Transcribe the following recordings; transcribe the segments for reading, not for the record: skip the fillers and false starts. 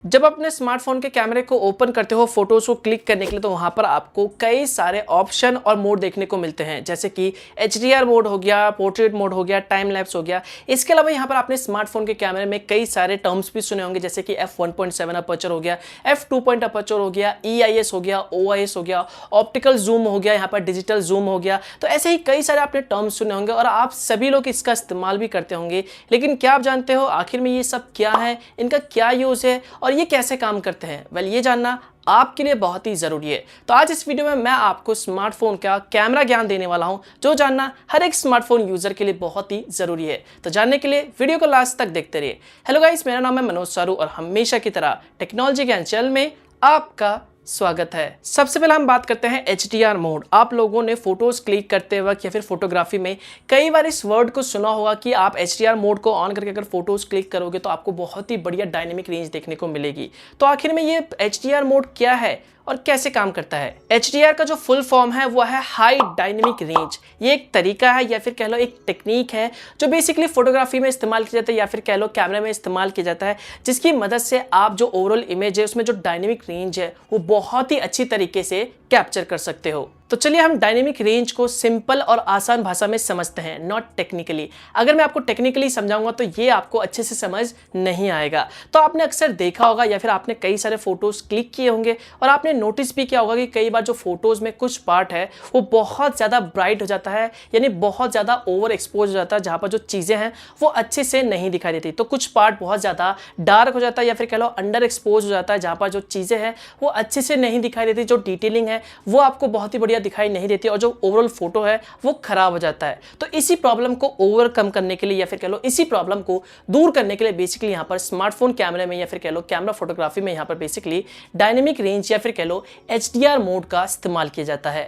जब अपने स्मार्टफोन के कैमरे को ओपन करते हो फोटोज को क्लिक करने के लिए, तो वहां पर आपको कई सारे ऑप्शन और मोड देखने को मिलते हैं, जैसे कि HDR मोड हो गया, पोर्ट्रेट मोड हो गया, टाइम लैप्स हो गया। इसके अलावा यहाँ पर आपने स्मार्टफोन के कैमरे में कई सारे टर्म्स भी सुने होंगे, जैसे कि f1.7 अपर्चर हो गया, f2 अपर्चर हो गया, EIS हो गया, OIS हो गया, ऑप्टिकल जूम हो गया, यहाँ पर डिजिटल जूम हो गया। तो ऐसे ही कई सारे आपने टर्म्स सुने होंगे और आप सभी लोग इसका इस्तेमाल भी करते होंगे। लेकिन क्या आप जानते हो आखिर में ये सब क्या है, इनका क्या यूज है और ये कैसे काम करते हैं? वेल, ये जानना आपके लिए बहुत ही जरूरी है। तो आज इस वीडियो में मैं आपको स्मार्टफोन का कैमरा ज्ञान देने वाला हूं, जो जानना हर एक स्मार्टफोन यूजर के लिए बहुत ही जरूरी है। तो जानने के लिए वीडियो को लास्ट तक देखते रहिए। हेलो गाइस, मेरा नाम है मनोज सारू और हमेशा की तरह टेक्नोलॉजी ज्ञान चैनल में आपका स्वागत है। सबसे पहले हम बात करते हैं HDR मोड। आप लोगों ने फोटोज क्लिक करते वक्त या फिर फोटोग्राफी में कई बार इस वर्ड को सुना होगा कि आप HDR मोड को ऑन करके अगर फोटोज क्लिक करोगे तो आपको बहुत ही बढ़िया डायनेमिक रेंज देखने को मिलेगी। तो आखिर में ये HDR मोड क्या है और कैसे काम करता है? HDR का जो फुल फॉर्म है वो है हाई डायनेमिक रेंज। ये एक तरीका है या फिर कह लो एक टेक्निक है जो बेसिकली फोटोग्राफी में इस्तेमाल किया जाता है या फिर कह लो कैमरे में इस्तेमाल किया जाता है, जिसकी मदद से आप जो ओवरऑल इमेज है उसमें जो डायनेमिक रेंज है वो बहुत ही अच्छी तरीके से कैप्चर कर सकते हो। तो चलिए हम डायनेमिक रेंज को सिंपल और आसान भाषा में समझते हैं, नॉट टेक्निकली। अगर मैं आपको टेक्निकली समझाऊंगा तो ये आपको अच्छे से समझ नहीं आएगा। तो आपने अक्सर देखा होगा या फिर आपने कई सारे फोटोज क्लिक किए होंगे और आपने नोटिस भी किया होगा कि कई बार जो फोटोज में कुछ पार्ट है वो बहुत ज्यादा ब्राइट हो जाता है, यानी बहुत ज्यादा ओवर एक्सपोज हो जाता है, जहां पर जो चीजें हैं वो अच्छे से नहीं दिखाई देती। तो कुछ पार्ट बहुत ज्यादा डार्क हो जाता है या फिर कह लो अंडर एक्सपोज हो जाता है, जहां पर जो चीजें हैं वो अच्छे से नहीं दिखाई देती, जो डिटेलिंग है वो आपको बहुत ही बढ़िया दिखाई नहीं देती और जो ओवरऑल फोटो है वो खराब हो जाता है। तो इसी प्रॉब्लम को ओवरकम करने के लिए या फिर कह लो इसी प्रॉब्लम को दूर करने के लिए बेसिकली यहां पर स्मार्टफोन कैमरे में या फिर कह लो कैमरा फोटोग्राफी में यहां पर बेसिकली डायनेमिक रेंज या फिर कह लो HDR मोड का इस्तेमाल किया जाता है।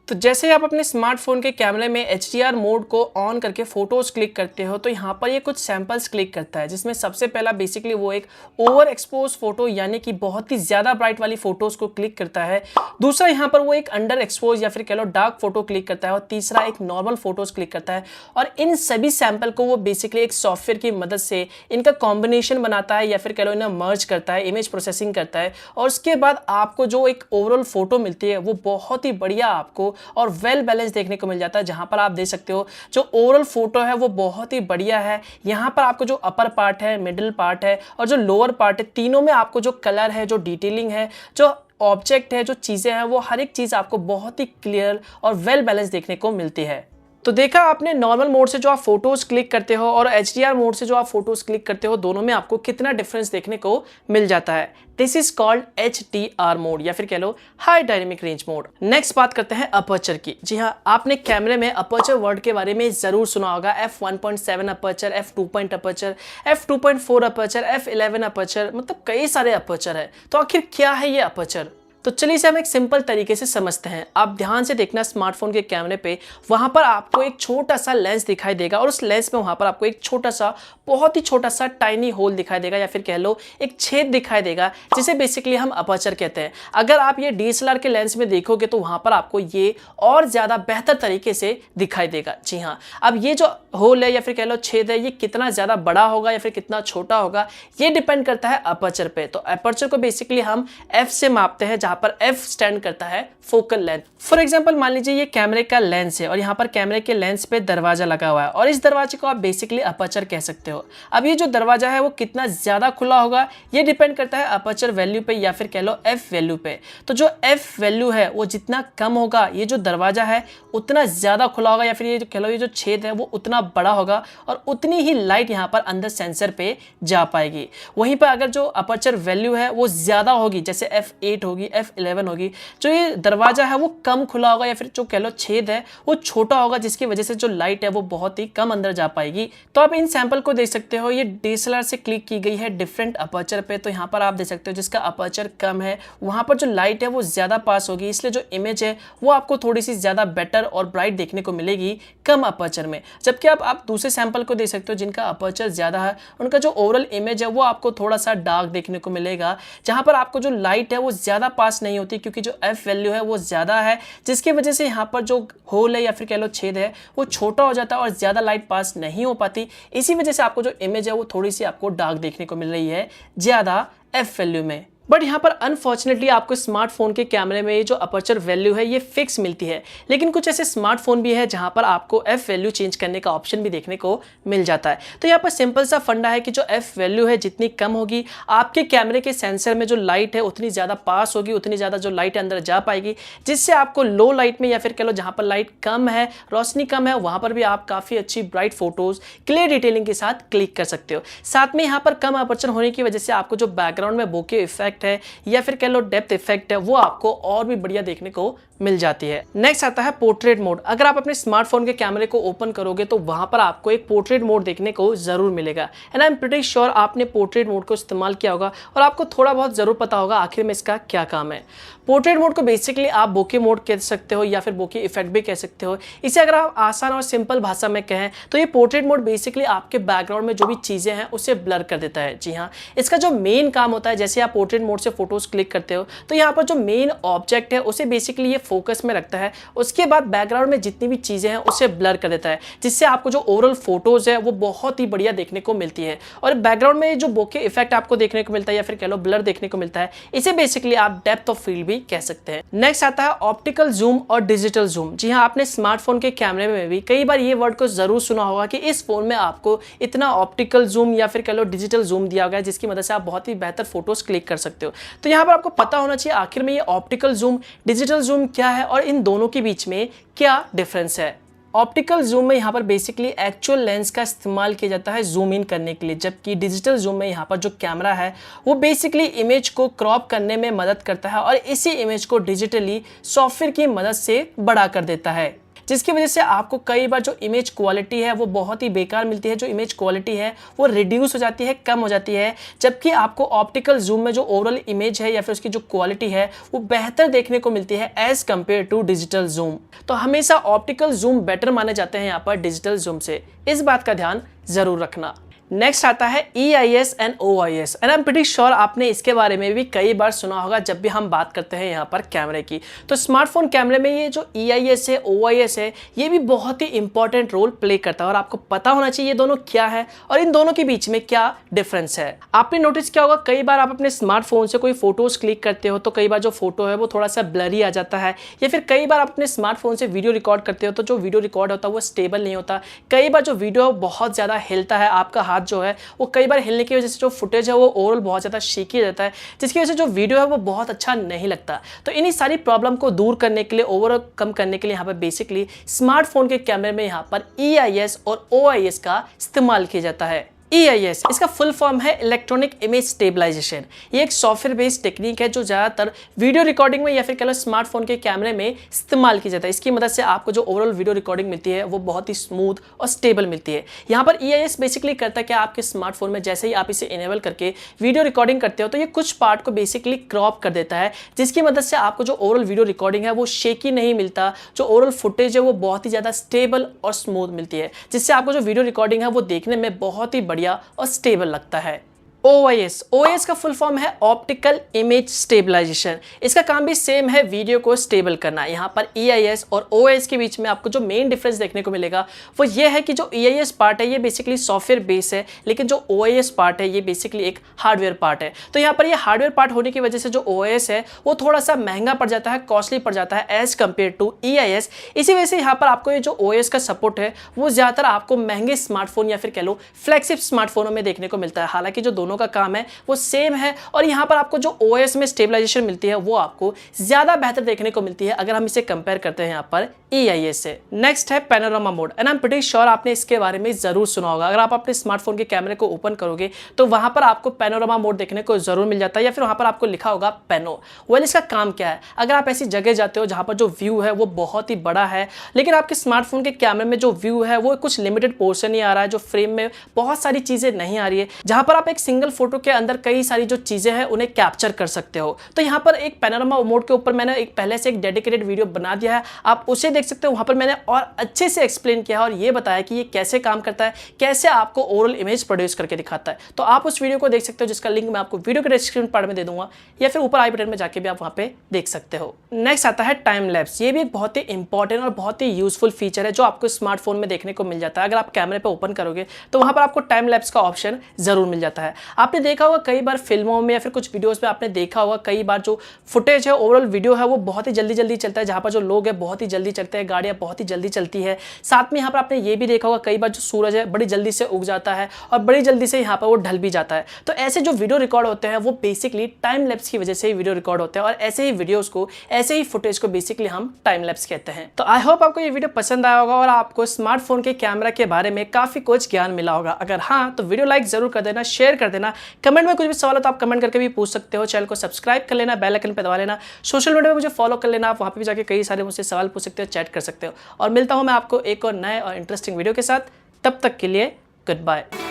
तो जैसे ही आप अपने स्मार्टफोन के कैमरे में HDR मोड को ऑन करके फोटोज क्लिक करते हो तो यहाँ पर ये कुछ सैंपल्स क्लिक करता है, जिसमें सबसे पहला बेसिकली वो एक ओवर एक्सपोज फोटो यानी कि बहुत ही ज्यादा ब्राइट वाली फोटोज को क्लिक करता है। दूसरा यहाँ पर वो एक अंडर एक्सपोज या फिर कह लो डार्क फोटो क्लिक करता है और तीसरा एक नॉर्मल फोटोज क्लिक करता है। और इन सभी सैंपल को वो बेसिकली एक सॉफ्टवेयर की मदद से इनका कॉम्बिनेशन बनाता है या फिर कह लो इन्हें मर्ज करता है, इमेज प्रोसेसिंग करता है और उसके बाद आपको जो एक ओवरऑल फोटो मिलती है वो बहुत ही बढ़िया आपको और वेल बैलेंस देखने को मिल जाता है। जहां पर आप देख सकते हो जो ओवरऑल फोटो है वो बहुत ही बढ़िया है। यहां पर आपको जो अपर पार्ट है, मिडिल पार्ट है और जो लोअर पार्ट है, तीनों में आपको जो कलर है, जो डिटेलिंग है, जो ऑब्जेक्ट है, जो चीजें हैं, वो हर एक चीज आपको बहुत ही क्लियर और वेल बैलेंस देखने को मिलती है। तो देखा आपने नॉर्मल मोड से जो आप फोटोज क्लिक करते हो और HDR मोड से जो आप फोटोज क्लिक करते हो, दोनों में आपको कितना डिफरेंस देखने को मिल जाता है। This is called HDR mode या फिर कह लो high dynamic range mode. Next बात करते हैं अपर्चर की। जी हाँ, आपने कैमरे में अपर्चर वर्ड के बारे में जरूर सुना होगा। f1.7 aperture, f2 aperture, f2.4 aperture, f11 aperture, मतलब कई सारे अपर्चर है। तो आखिर क्या है ये अपर्चर? तो चलिए इसे हम एक सिंपल तरीके से समझते हैं। आप ध्यान से देखना स्मार्टफोन के कैमरे पे, वहां पर आपको एक छोटा सा लेंस दिखाई देगा और उस लेंस में वहां पर आपको एक छोटा सा, बहुत ही छोटा सा टाइनी होल दिखाई देगा या फिर कह लो एक छेद दिखाई देगा, जिसे बेसिकली हम अपर्चर कहते हैं। अगर आप ये DSLR के लेंस में देखोगे तो वहां पर आपको ये और ज्यादा बेहतर तरीके से दिखाई देगा। जी हाँ, अब ये जो होल है या फिर कह लो छेद है, ये कितना ज्यादा बड़ा होगा या फिर कितना छोटा होगा, ये डिपेंड करता है अपर्चर पे। तो अपर्चर को बेसिकली हम f से मापते हैं, पर f स्टैंड करता है फोकल लेंथ। फॉर एग्जांपल मान लीजिए ये कैमरे का लेंस है और यहाँ पर कैमरे के लेंस पे दरवाजा लगा हुआ है और इस दरवाजे को आप बेसिकली अपर्चर कह सकते हो। अब ये जो दरवाजा है वो कितना ज्यादा खुला होगा ये डिपेंड करता है अपर्चर वैल्यू पे या फिर कह लो f वैल्यू पे। तो जो f वैल्यू है वो जितना कम होगा, ये जो दरवाजा है उतना ज्यादा खुला होगा या फिर ये जो कह लो ये जो छेद है वो उतना बड़ा होगा और उतनी ही लाइट यहाँ पर अंदर सेंसर पे जा पाएगी। वहीं पर अगर जो अपर्चर वैल्यू है वो ज्यादा होगी, जैसे f8 होगी, f11 होगी, जो ये दरवाजा है वो कम खुला होगा या फिर जो कह लो छेद है वो छोटा होगा, जिसकी वजह से जो लाइट है वो बहुत ही कम अंदर जा पाएगी। तो आप इन सैंपल को देख सकते हो, ये DSLR से क्लिक की गई है डिफरेंट अपर्चर पे। तो यहाँ पर आप देख सकते हो जिसका अपर्चर कम है वहां पर जो लाइट है वो ज्यादा पास होगी, इसलिए जो इमेज है वो आपको थोड़ी सी ज्यादा बेटर और ब्राइट देखने को मिलेगी कम अपर्चर में। जबकि आप दूसरे सैंपल को देख सकते हो जिनका अपर्चर ज्यादा है, उनका जो ओवरऑल इमेज है वो आपको थोड़ा सा डार्क देखने को मिलेगा, जहां पर आपको जो लाइट है वो ज्यादा पास नहीं होती क्योंकि जो f वैल्यू है वो ज्यादा है, जिसकी वजह से यहाँ पर जो होल है या फिर कह लो छेद है वो छोटा हो जाता है और ज्यादा लाइट पास नहीं हो पाती। इसी वजह से आपको जो इमेज है वो थोड़ी सी आपको डार्क देखने को मिल रही है ज्यादा एफ वैल्यू में। बट यहाँ पर अनफॉर्चुनेटली आपको स्मार्टफोन के कैमरे में ये जो अपर्चर वैल्यू है ये फिक्स मिलती है, लेकिन कुछ ऐसे स्मार्टफोन भी है जहाँ पर आपको एफ वैल्यू चेंज करने का ऑप्शन भी देखने को मिल जाता है। तो यहाँ पर सिंपल सा फंडा है कि जो एफ वैल्यू है जितनी कम होगी, आपके कैमरे के सेंसर में जो लाइट है उतनी ज़्यादा पास होगी, उतनी ज़्यादा जो लाइट अंदर जा पाएगी, जिससे आपको लो लाइट में या फिर कह लो जहाँ पर लाइट कम है, रोशनी कम है, वहाँ पर भी आप काफ़ी अच्छी ब्राइट फोटोज़ क्लियर डिटेलिंग के साथ क्लिक कर सकते हो। साथ में यहाँ पर कम अपर्चर होने की वजह से आपको जो बैकग्राउंड में बोके इफेक्ट है या फिर कह लो डेप्थ इफेक्ट है वो आपको और भी बढ़िया देखने को मिल जाती है। नेक्स्ट आता है पोर्ट्रेट मोड। अगर आप अपने स्मार्टफोन के कैमरे को ओपन करोगे तो वहां पर आपको एक पोर्ट्रेट मोड देखने को जरूर मिलेगा। And I am pretty sure आपने पोर्ट्रेट मोड को इस्तेमाल किया होगा और आपको थोड़ा बहुत जरूर पता होगा आखिर में इसका क्या काम है। पोर्ट्रेट मोड को बेसिकली आप बोके मोड कह सकते हो या फिर बोके इफेक्ट भी कह सकते हो। इसे अगर आप आसान और सिंपल भाषा में कहें तो ये पोर्ट्रेट मोड बेसिकली आपके बैकग्राउंड में जो भी चीज़ें हैं उसे ब्लर कर देता है। जी हाँ, इसका जो मेन काम होता है, जैसे आप पोर्ट्रेट मोड से फोटोज क्लिक करते हो तो यहाँ पर जो मेन ऑब्जेक्ट है उसे बेसिकली ये फोकस में रखता है, उसके बाद बैकग्राउंड में जितनी भी चीज़ें हैं उसे ब्लर कर देता है, जिससे आपको जो ओवरऑल फोटोज है वो बहुत ही बढ़िया देखने को मिलती है। और बैकग्राउंड में जो बोके इफेक्ट आपको देखने को मिलता है या फिर कह लो ब्लर देखने को मिलता है, इसे बेसिकली आप डेप्थ ऑफ फील्ड भी कह सकते हैं। नेक्स्ट आता है ऑप्टिकल जूम और डिजिटल जूम। जी हाँ, आपने स्मार्टफोन के कैमरे में भी कई बार ये वर्ड को जरूर सुना होगा कि इस फोन में आपको इतना ऑप्टिकल जूम या फिर कह लो डिजिटल जूम दिया गया है जिसकी मदद से आप बहुत ही बेहतर फोटोज क्लिक कर सकते हो। तो यहाँ पर आपको पता होना चाहिए आखिर में ये ऑप्टिकल जूम डिजिटल जूम क्या है और इन दोनों के बीच में क्या डिफरेंस है। ऑप्टिकल जूम में यहाँ पर बेसिकली एक्चुअल लेंस का इस्तेमाल किया जाता है जूम इन करने के लिए, जबकि डिजिटल जूम में यहाँ पर जो कैमरा है वो बेसिकली इमेज को क्रॉप करने में मदद करता है और इसी इमेज को डिजिटली सॉफ्टवेयर की मदद से बड़ा कर देता है, जिसकी वजह से आपको कई बार जो इमेज क्वालिटी है वो बहुत ही बेकार मिलती है। जो इमेज क्वालिटी है वो रिड्यूस हो जाती है, कम हो जाती है, जबकि आपको ऑप्टिकल जूम में जो ओवरऑल इमेज है या फिर उसकी जो क्वालिटी है वो बेहतर देखने को मिलती है as compare to digital zoom. तो हमेशा ऑप्टिकल जूम बेटर माने जाते हैं यहाँ पर डिजिटल जूम से, इस बात का ध्यान जरूर रखना। नेक्स्ट आता है EIS and OIS and I am pretty sure आपने इसके बारे में भी कई बार सुना होगा जब भी हम बात करते हैं यहाँ पर कैमरे की। तो स्मार्टफोन कैमरे में ये जो EIS है OIS है ये भी बहुत ही इंपॉर्टेंट रोल प्ले करता है और आपको पता होना चाहिए ये दोनों क्या है और इन दोनों के बीच में क्या डिफरेंस है। आपने नोटिस किया होगा कई बार आप अपने स्मार्टफोन से कोई फोटोज क्लिक करते हो तो कई बार जो फोटो है वो थोड़ा सा ब्लरी आ जाता है, या फिर कई बार आप अपने स्मार्टफोन से वीडियो रिकॉर्ड करते हो तो जो वीडियो रिकॉर्ड होता है वो स्टेबल नहीं होता। कई बार जो वीडियो बहुत ज़्यादा हिलता है, आपका हाथ जो है वो कई बार हिलने की वजह से जो फुटेज है वो ओवरऑल बहुत ज़्यादा शेकी हो जाता है, जिसकी वजह से जो वीडियो है वो बहुत अच्छा नहीं लगता। तो इन्हीं सारी प्रॉब्लम को दूर करने के लिए, ओवरऑल कम करने के लिए यहाँ पर बेसिकली स्मार्टफोन के कैमरे में यहाँ पर EIS और OIS का इस्तेमाल किया जाता है। EIS इसका फुल फॉर्म है इलेक्ट्रॉनिक इमेज स्टेबलाइजेशन। ये एक सॉफ्टवेयर बेस्ड टेक्निक है जो ज़्यादातर वीडियो रिकॉर्डिंग में या फिर कह लो स्मार्टफोन के कैमरे में इस्तेमाल की जाता है। इसकी मदद से आपको जो ओवरऑल वीडियो रिकॉर्डिंग मिलती है वो बहुत ही स्मूथ और स्टेबल मिलती है। यहाँ पर EIS बेसिकली करता है कि आपके स्मार्टफोन में जैसे ही आप इसे इनेबल करके वीडियो रिकॉर्डिंग करते हो तो ये कुछ पार्ट को बेसिकली क्रॉप कर देता है, जिसकी मदद से आपको जो ओवरऑल वीडियो रिकॉर्डिंग है वो शेकी नहीं मिलता, जो ओवरऑल फुटेज है वो बहुत ही ज़्यादा स्टेबल और स्मूथ मिलती है, जिससे आपको जो वीडियो रिकॉर्डिंग है वो देखने में बहुत ही बढ़िया और स्टेबल लगता है। OIS का फुल फॉर्म है ऑप्टिकल इमेज स्टेबलाइजेशन। इसका काम भी सेम है, वीडियो को स्टेबल करना। यहाँ पर EIS और OIS के बीच में आपको जो मेन डिफरेंस देखने को मिलेगा वो ये है कि जो EIS पार्ट है ये बेसिकली सॉफ्टवेयर बेस है, लेकिन जो OIS पार्ट है ये बेसिकली एक हार्डवेयर पार्ट है। तो यहाँ पर ये हार्डवेयर पार्ट होने की वजह से जो OIS है वो थोड़ा सा महंगा पड़ जाता है, कॉस्टली पड़ जाता है एज कम्पेयर टू EIS। इसी वजह से यहाँ पर आपको ये जो OIS का सपोर्ट है वो ज़्यादातर आपको महंगे स्मार्टफोन या फिर कह लो फ्लैगशिप स्मार्टफोनों में देखने को मिलता है। हालांकि जो दोनों का काम है वो सेम है और यहाँ पर आपको जो OIS में स्टेबलाइजेशन मिलती है वो आपको ज्यादा बेहतर देखने को मिलती है अगर हम इसे कंपेयर करते हैं यहाँ पर EIS से। नेक्स्ट है panorama mode and I am pretty sure आपने इसके बारे में जरूर सुना होगा। अगर आप अपने स्मार्टफोन के कैमरे को ओपन करोगे तो वहां पर आपको पैनोरामा मोड देखने को जरूर मिल जाता है या फिर वहां पर आपको लिखा होगा पैनो। वेल, इसका काम क्या है? अगर आप ऐसी जगह जाते हो जहां पर जो व्यू है वो बहुत ही बड़ा है, लेकिन आपके स्मार्टफोन के कैमरे में जो व्यू है वो कुछ लिमिटेड पोर्शन ही आ रहा है, जो फ्रेम में बहुत सारी चीजें नहीं आ रही है, जहां पर आप एक सिंगल फोटो के अंदर कई सारी जो चीजें हैं उन्हें कैप्चर कर सकते हो। तो यहाँ पर एक पैनोरामा मोड के ऊपर मैंने पहले से एक डेडिकेटेड वीडियो बना दिया है, आप उसे देख सकते हो। वहां पर मैंने और अच्छे से एक्सप्लेन किया है और ये बताया कि ये कैसे काम करता है, कैसे आपको ओवरऑल इमेज प्रोड्यूस करके दिखाता है। तो आप उस वीडियो को देख सकते हो, जिसका लिंक मैं आपको वीडियो के डिस्क्रिप्शन पार्ट में दे दूंगा या फिर ऊपर आई बटन में जाके भी आप वहां पे देख सकते हो। नेक्स्ट आता है टाइम लैप्स। ये भी एक बहुत ही इंपॉर्टेंट और बहुत ही यूजफुल फीचर है जो आपको स्मार्टफोन में देखने को मिल जाता है। अगर आप कैमरे पे ओपन करोगे तो वहां पर आपको टाइम लैप्स का ऑप्शन जरूर मिल जाता है। आपने देखा होगा कई बार फिल्मों में या फिर कुछ वीडियोस में आपने देखा होगा कई बार जो फुटेज है, ओवरऑल वीडियो है, वो बहुत ही जल्दी जल्दी चलता है, जहाँ पर जो लोग हैं बहुत ही जल्दी चलते हैं, गाड़ियाँ बहुत ही जल्दी चलती है। साथ में यहाँ पर आपने ये भी देखा होगा कई बार जो सूरज है बड़ी जल्दी से उग जाता है और बड़ी जल्दी से यहाँ पर वो ढल भी जाता है। तो ऐसे जो वीडियो रिकॉर्ड होते हैं वो बेसिकली टाइम लैप्स की वजह से ही वीडियो रिकॉर्ड होते हैं, और ऐसे ही वीडियोस को, ऐसे ही फुटेज को बेसिकली हम टाइम लैप्स कहते हैं। तो आई होप आपको ये वीडियो पसंद आया होगा और आपको स्मार्टफोन के कैमरा के बारे में काफी कुछ ज्ञान मिला होगा। अगर हाँ तो वीडियो लाइक जरूर कर देना, शेयर कर देना, कमेंट में कुछ भी सवाल हो तो आप कमेंट करके भी पूछ सकते हो। चैनल को सब्सक्राइब कर लेना, बेल आइकन पे दबा लेना, सोशल मीडिया पे मुझे फॉलो कर लेना, आप वहां पे भी जाके कई सारे मुझसे सवाल पूछ सकते हो, चैट कर सकते हो। और मिलता हूं मैं आपको एक और नए और इंटरेस्टिंग वीडियो के साथ, तब तक के लिए गुड बाय।